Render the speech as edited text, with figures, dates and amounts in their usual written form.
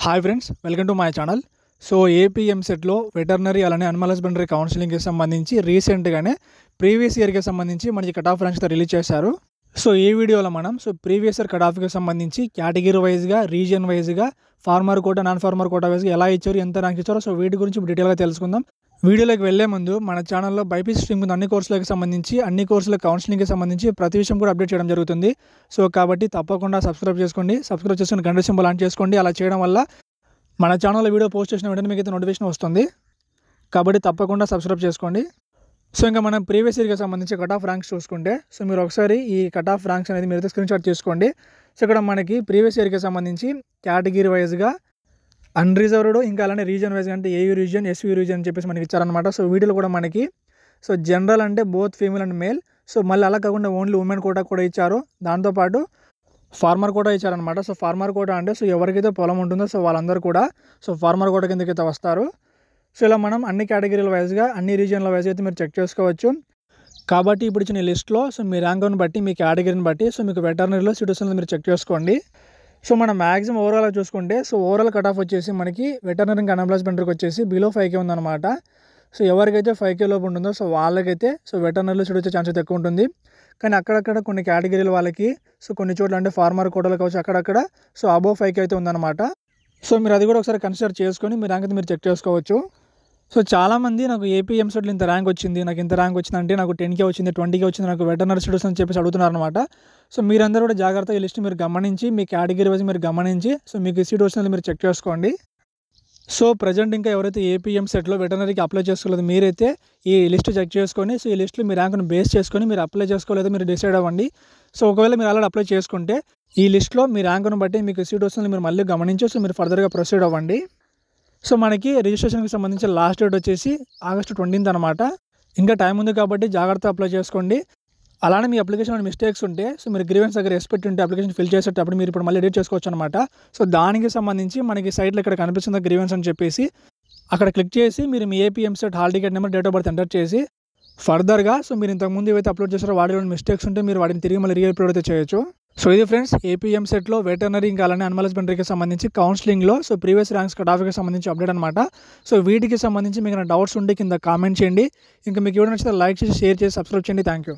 Hi friends, welcome to my channel. So ఏపీఎంసెట్లో veterinary అలానే animal husbandry కౌన్సిలింగ్కి సంబంధించి రీసెంట్గానే ప్రీవియస్ ఇయర్కి సంబంధించి మనకి కట్ ఆఫ్ ర్యాంక్స్ రిలీజ్ చేశారు. సో ఈ వీడియోలో మనం ప్రీవియస్ ఇయర్ కట్ ఆఫ్కి సంబంధించి కేటగిరీ వైజ్గా, రీజియన్ వైజ్గా, farmer quota, non farmer quota వైజ్గా ఎలా ఇచ్చారు, ఎంత ర్యాంక్ ఇచ్చారో సో వీటి గురించి డీటెయిల్గా తెలుసుకుందాం. వీడియోలోకి వెళ్లే ముందు మన ఛానల్లో బైపీసీ స్ట్రీమ్ కింద అన్ని కోర్సులకు సంబంధించి, అన్ని కోర్సుల కౌన్సిలింగ్కి సంబంధించి ప్రతి విషయం కూడా అప్డేట్ చేయడం జరుగుతుంది. సో కాబట్టి తప్పకుండా సబ్స్క్రైబ్ చేసుకొని గంట సింబల్ ఆన్ చేసుకోండి. అలా చేయడం వల్ల మన ఛానల్లో వీడియో పోస్ట్ చేసిన వెంటనే మీకు అయితే నోటిఫికేషన్ వస్తుంది. కాబట్టి తప్పకుండా సబ్స్క్రైబ్ చేసుకోండి. సో ఇంకా మనం ప్రీవియస్ ఇయర్కి సంబంధించి కట్ ఆఫ్ ర్యాంక్స్ చూసుకుంటే, సో మీరు ఒకసారి ఈ కట్ ఆఫ్ ర్యాంక్స్ అనేది మీరు స్క్రీన్ షాట్ చేసుకోండి. సో ఇక్కడ మనకి ప్రీవియస్ ఇయర్కి సంబంధించి కేటగిరీ వైజ్గా అన్రిజర్వ్డ్, ఇంకా అలానే రీజియన్ వైజ్గా అంటే ఏయూ రీజియన్, ఎస్వీ రీజియన్ అని చెప్పేసి మనకి ఇచ్చారనమాట. సో వీటిలో కూడా మనకి జనరల్ అంటే both female and male, so మళ్ళీ అలా కాకుండా ఓన్లీ ఉమెన్ కోటా కూడా ఇచ్చారు. దాంతోపాటు ఫార్మర్ కోటా ఇచ్చారనమాట. సో ఫార్మర్ కోటా అంటే ఎవరికైతే పొలం ఉంటుందో సో వాళ్ళందరూ కూడా ఫార్మర్ కోటా కిందకైతే వస్తారు. సో ఇలా మనం అన్ని కేటగిరీల వైజ్గా, అన్ని రీజియన్ల వైజ్ అయితే మీరు చెక్ చేసుకోవచ్చు. కాబట్టి ఇప్పుడు ఇచ్చిన లిస్ట్లో మీ ర్యాంక్ని బట్టి, మీ కేటగిరీని బట్టి మీకు వెటర్నరీలో సిట్యుయేషన్లో మీరు చెక్ చేసుకోండి. సో మనం మ్యాక్సిమం ఓవరాల్గా చూసుకుంటే ఓవరాల్ కట్ ఆఫ్ వచ్చేసి మనకి వెటర్నరీ ఇంకా అనిమల్ హస్బెండరీకి వచ్చేసి బిలో 5K ఉందన్నమాట. సో ఎవరికైతే 5K లోపు ఉంటుందో వాళ్ళకైతే వెటర్నరీలో సీట్ వచ్చే ఛాన్స్ అయితే ఎక్కువ ఉంటుంది. కానీ అక్కడక్కడ కొన్ని కేటగిరీల వాళ్ళకి కొన్ని చోట్ల అంటే ఫార్మర్ కోటాలు కావచ్చు, అక్కడక్కడ అబోవ్ 5K అయితే ఉందన్నమాట. సో మీరు అది కూడా ఒకసారి కన్సిడర్ చేసుకొని మీ ర్యాంక్ అయితే మీరు చెక్ చేసుకోవచ్చు. సో చాలామంది నాకు ఏపీఎంసెట్లో ఇంత ర్యాంక్ వచ్చింది, నాకు ఇంత ర్యాంక్ వచ్చిందంటే నాకు 10K వచ్చింది, 20K వచ్చింది, నాకు వెటర్నరీ స్టూడెంట్స్ అని చెప్పేసి అడుగుతున్నారు అనమాట. సో మీరందరూ కూడా జాగ్రత్తగా ఈ లిస్ట్ మీరు గమనించి, మీ కేటగిరీ వైజ్ మీరు గమనించి మీకు సీట్ వచ్చినది మీరు చెక్ చేసుకోండి. సో ప్రజెంట్ ఇంకా ఎవరైతే ఏపీఎంసెట్లో వెటర్నరీకి అప్లై చేసుకోలేదు మీరైతే ఈ లిస్ట్ చెక్ చేసుకొని, ఈ లిస్ట్లో మీ ర్యాంక్ను బేస్ చేసుకొని మీరు అప్లై చేసుకోలేదో మీరు డిసైడ్ అవ్వండి. సో ఒకవేళ మీరు ఆల్రెడీ అప్లై చేసుకుంటే ఈ లిస్ట్లో మీ ర్యాంక్ను బట్టి మీకు సీట్ వస్తుంది మీరు మళ్ళీ గమనించి మీరు ఫర్దర్గా ప్రొసీడ్ అవ్వండి. సో మనకి రిజిస్ట్రేషన్కి సంబంధించి లాస్ట్ డేట్ వచ్చేసి August 20 అనమాట. ఇంకా టైం ఉంది కాబట్టి జాగ్రత్తగా అప్లై చేసుకోండి. అలానే మీ అప్లికేషన్ మిస్టేక్స్ ఉంటే మీరు గ్రీవెన్స్ దగ్గర ఎక్స్పెక్ట్ ఉంటే అప్లికేషన్ ఫిల్ చేసేటప్పుడు మీరు ఇప్పుడు మళ్ళీ ఎడిట్ చేసుకోవచ్చు అనమాట. సో దానికి సంబంధించి మనకి సైట్లో ఇక్కడ కనిపిస్తుంది గ్రీవెన్స్ అని చెప్పేసి అక్కడ క్లిక్ చేసి మీరు మీ AP EAMCET hall ticket number, date of birth enter చేసి ఫర్దర్గా మీరు ఇంతకుముందు ఏవైతే అప్లోడ్ చేస్తారో వాటిలో మిస్టేక్స్ ఉంటే మీరు వాటిని తిరిగి మళ్ళీ రీఅప్లోడ్ అయితే చేయొచ్చు. సో ఇది ఫ్రెండ్స్ ఏపీఎంసెట్లో వెటర్నరీ ఇంకా అలానే అనిమల్ హస్బెండరీకి సంబంధించి కౌన్సిలింగ్లో ప్రీవియస్ ర్యాంక్స్ కట్ ఆఫ్కి సంబంధించి అప్డేట్ అనమాట. సో వీటికి సంబంధించి మీకు డౌట్స్ ఉంటే కింద కామెంట్ చేయండి. ఇంకా మీకు ఎవరైనా నచ్చితే లైక్ చేసి, షేర్ చేసి, సబ్స్క్రైబ్ చేయండి. Thank you.